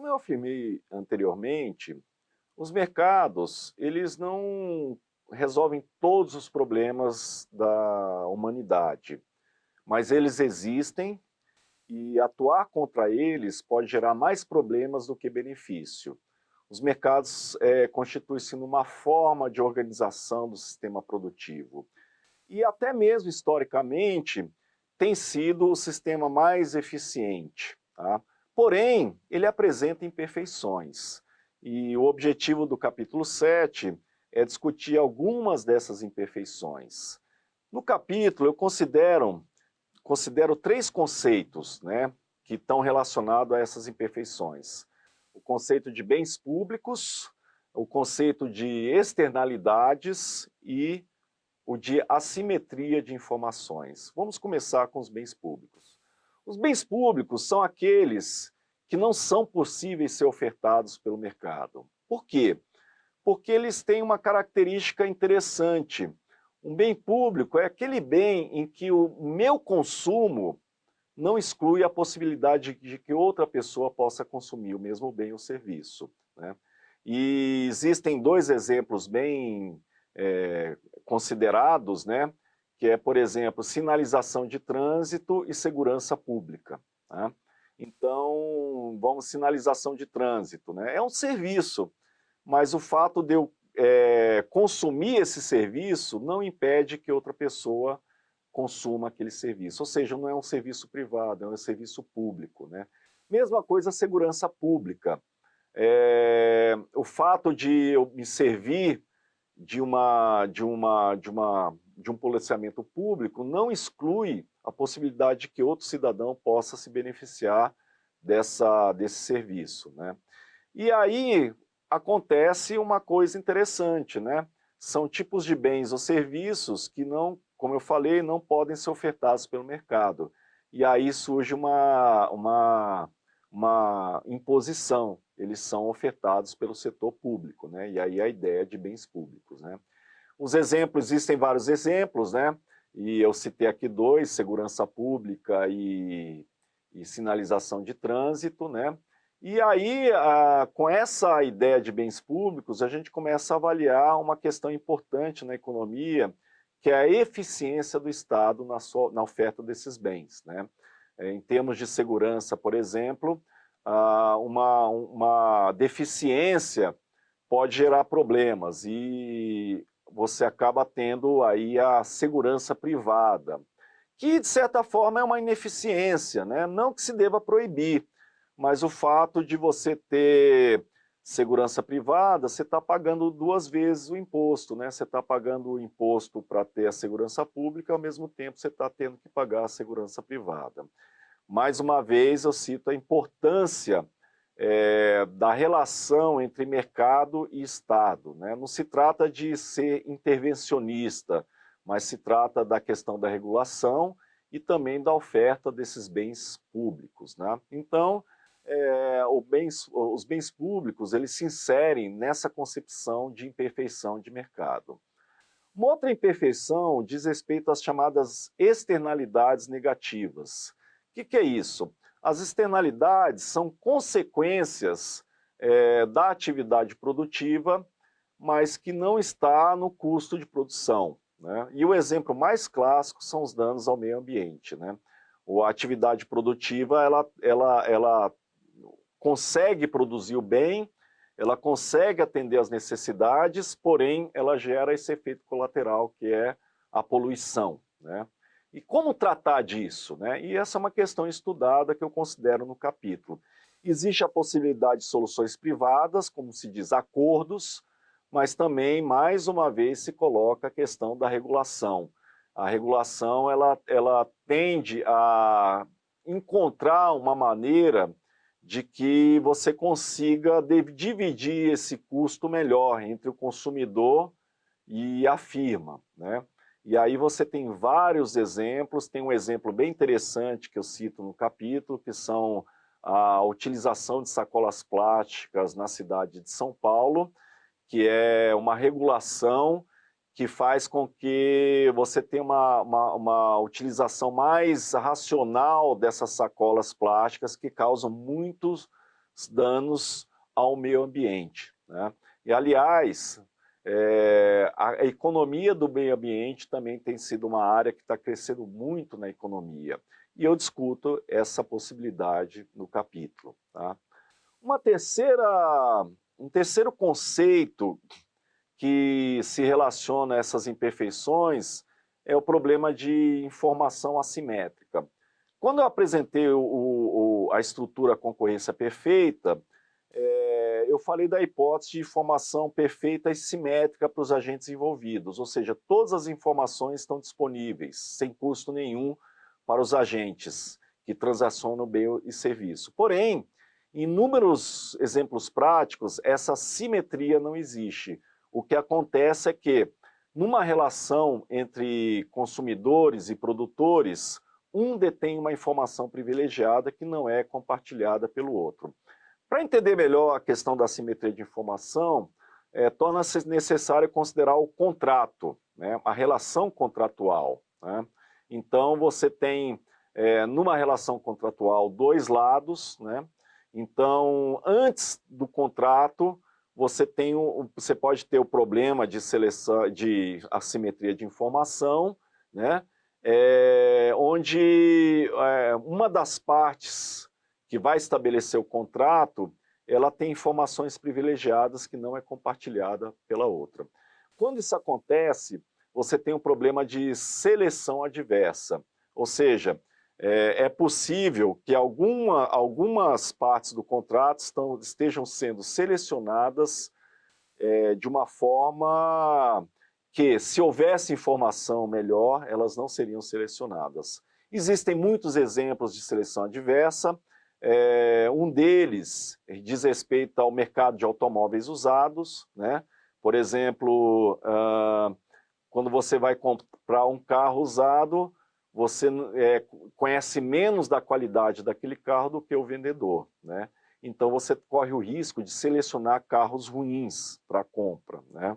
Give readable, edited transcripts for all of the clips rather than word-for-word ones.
Como eu afirmei anteriormente, os mercados, eles não resolvem todos os problemas da humanidade, mas eles existem e atuar contra eles pode gerar mais problemas do que benefício. Os mercados constituem-se numa forma de organização do sistema produtivo. E até mesmo historicamente tem sido o sistema mais eficiente. Tá? Porém, ele apresenta imperfeições. E o objetivo do capítulo 7 é discutir algumas dessas imperfeições. No capítulo, eu considero três conceitos, né, que estão relacionados a essas imperfeições. O conceito de bens públicos, o conceito de externalidades e o de assimetria de informações. Vamos começar com os bens públicos. Os bens públicos são aqueles que não são possíveis ser ofertados pelo mercado. Por quê? Porque eles têm uma característica interessante. Um bem público é aquele bem em que o meu consumo não exclui a possibilidade de que outra pessoa possa consumir o mesmo bem ou serviço. Né? E existem dois exemplos bem considerados, né? Que é, por exemplo, sinalização de trânsito e segurança pública. Né? Então, sinalização de trânsito, né? É um serviço, mas o fato de eu consumir esse serviço não impede que outra pessoa consuma aquele serviço. Ou seja, não é um serviço privado, é um serviço público. Né? Mesma coisa a segurança pública. O fato de eu me servir de um policiamento público não exclui a possibilidade de que outro cidadão possa se beneficiar desse serviço. Né? E aí acontece uma coisa interessante, né? São tipos de bens ou serviços que não, como eu falei, não podem ser ofertados pelo mercado. E aí surge uma imposição, eles são ofertados pelo setor público, né? E aí a ideia de bens públicos, né? Os exemplos, existem vários exemplos, né? E eu citei aqui dois, segurança pública e sinalização de trânsito, né? E aí, com essa ideia de bens públicos, a gente começa a avaliar uma questão importante na economia, que é a eficiência do Estado na oferta desses bens, né? Em termos de segurança, por exemplo, uma deficiência pode gerar problemas e você acaba tendo aí a segurança privada, que de certa forma é uma ineficiência, né? Não que se deva proibir, mas o fato de você ter segurança privada, você está pagando duas vezes o imposto, né? Você está pagando o imposto para ter a segurança pública, ao mesmo tempo você está tendo que pagar a segurança privada. Mais uma vez, eu cito a importância da relação entre mercado e Estado. Né? Não se trata de ser intervencionista, mas se trata da questão da regulação e também da oferta desses bens públicos. Né? Então, os bens públicos, eles se inserem nessa concepção de imperfeição de mercado. Uma outra imperfeição diz respeito às chamadas externalidades negativas. O que é isso? As externalidades são consequências da atividade produtiva, mas que não está no custo de produção. Né? E o exemplo mais clássico são os danos ao meio ambiente. Né? A atividade produtiva, ela consegue produzir o bem, ela consegue atender às necessidades, porém ela gera esse efeito colateral que é a poluição. Né? E como tratar disso? Né? E essa é uma questão estudada que eu considero no capítulo. Existe a possibilidade de soluções privadas, como se diz, acordos, mas também, mais uma vez, se coloca a questão da regulação. A regulação ela tende a encontrar uma maneira de que você consiga dividir esse custo melhor entre o consumidor e a firma, né? E aí você tem vários exemplos, tem um exemplo bem interessante que eu cito no capítulo, que são a utilização de sacolas plásticas na cidade de São Paulo, que é uma regulação que faz com que você tenha uma utilização mais racional dessas sacolas plásticas que causam muitos danos ao meio ambiente, né? E, aliás, a economia do meio ambiente também tem sido uma área que está crescendo muito na economia. E eu discuto essa possibilidade no capítulo, tá? Um terceiro conceito que se relaciona a essas imperfeições é o problema de informação assimétrica. Quando eu apresentei a estrutura concorrência perfeita, eu falei da hipótese de informação perfeita e simétrica para os agentes envolvidos, ou seja, todas as informações estão disponíveis, sem custo nenhum, para os agentes que transacionam bem e serviço. Porém, em inúmeros exemplos práticos, essa simetria não existe. O que acontece é que, numa relação entre consumidores e produtores, um detém uma informação privilegiada que não é compartilhada pelo outro. Para entender melhor a questão da simetria de informação, torna-se necessário considerar o contrato, né, a relação contratual, né? Então, você tem, numa relação contratual, dois lados, né? Então, antes do contrato, você pode ter o problema de seleção, de assimetria de informação, né? Onde uma das partes que vai estabelecer o contrato, ela tem informações privilegiadas que não é compartilhada pela outra. Quando isso acontece, você tem um problema de seleção adversa, ou seja, é possível que algumas partes do contrato estejam sendo selecionadas de uma forma que, se houvesse informação melhor, elas não seriam selecionadas. Existem muitos exemplos de seleção adversa. Um deles diz respeito ao mercado de automóveis usados, né? Por exemplo, quando você vai comprar um carro usado, você conhece menos da qualidade daquele carro do que o vendedor, né? Então você corre o risco de selecionar carros ruins para compra, né?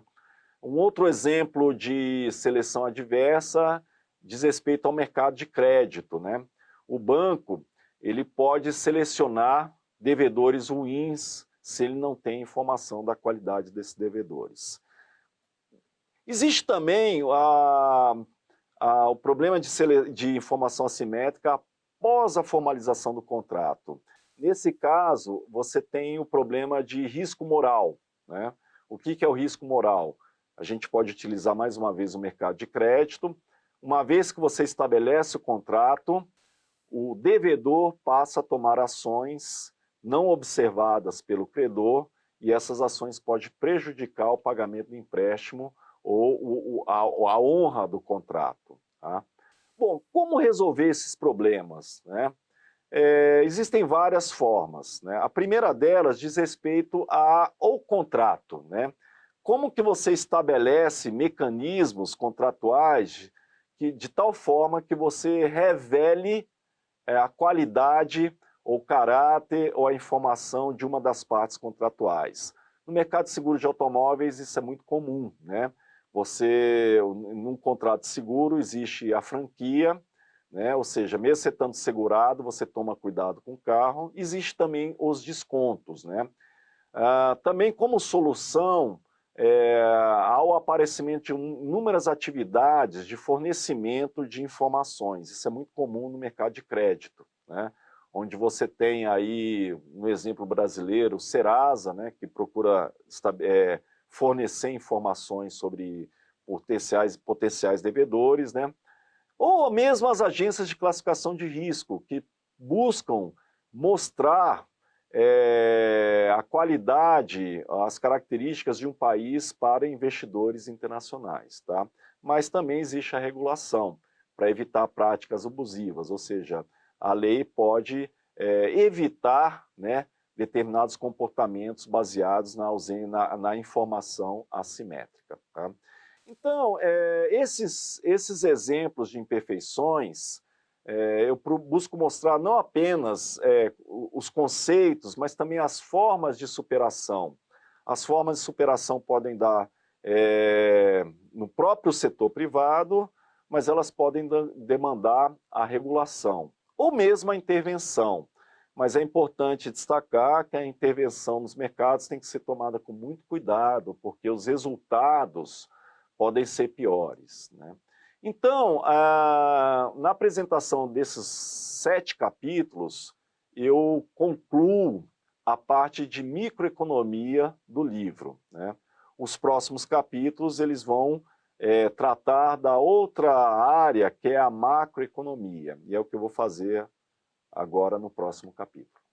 Um outro exemplo de seleção adversa diz respeito ao mercado de crédito, né? O banco, ele pode selecionar devedores ruins se ele não tem informação da qualidade desses devedores. Existe também o problema de informação assimétrica após a formalização do contrato. Nesse caso, você tem o problema de risco moral, né? O que é o risco moral? A gente pode utilizar mais uma vez o mercado de crédito. Uma vez que você estabelece o contrato, o devedor passa a tomar ações não observadas pelo credor, e essas ações podem prejudicar o pagamento do empréstimo ou a honra do contrato, tá? Bom, como resolver esses problemas, né? Existem várias formas, né? A primeira delas diz respeito ao contrato, né? Como que você estabelece mecanismos contratuais de tal forma que você revele a qualidade, ou caráter, ou a informação de uma das partes contratuais. No mercado de seguro de automóveis, isso é muito comum, né? Num contrato de seguro, existe a franquia, né? Ou seja, mesmo você estando segurado, você toma cuidado com o carro. Existe também os descontos, né? Também como solução, ao aparecimento de inúmeras atividades de fornecimento de informações. Isso é muito comum no mercado de crédito, né? Onde você tem aí, no exemplo brasileiro, o Serasa, né, que procura fornecer informações sobre potenciais devedores, né? Ou mesmo as agências de classificação de risco, que buscam mostrar a qualidade, as características de um país para investidores internacionais, tá? Mas também existe a regulação para evitar práticas abusivas, ou seja, a lei pode evitar, né, determinados comportamentos baseados na informação assimétrica, tá? Então, esses exemplos de imperfeições, eu busco mostrar não apenas os conceitos, mas também as formas de superação. As formas de superação podem dar no próprio setor privado, mas elas podem demandar a regulação, ou mesmo a intervenção. mas é importante destacar que a intervenção nos mercados tem que ser tomada com muito cuidado, porque os resultados podem ser piores, né? Então, na apresentação desses 7 capítulos, eu concluo a parte de microeconomia do livro, né? Os próximos capítulos eles vão tratar da outra área, que é a macroeconomia, e é o que eu vou fazer agora no próximo capítulo.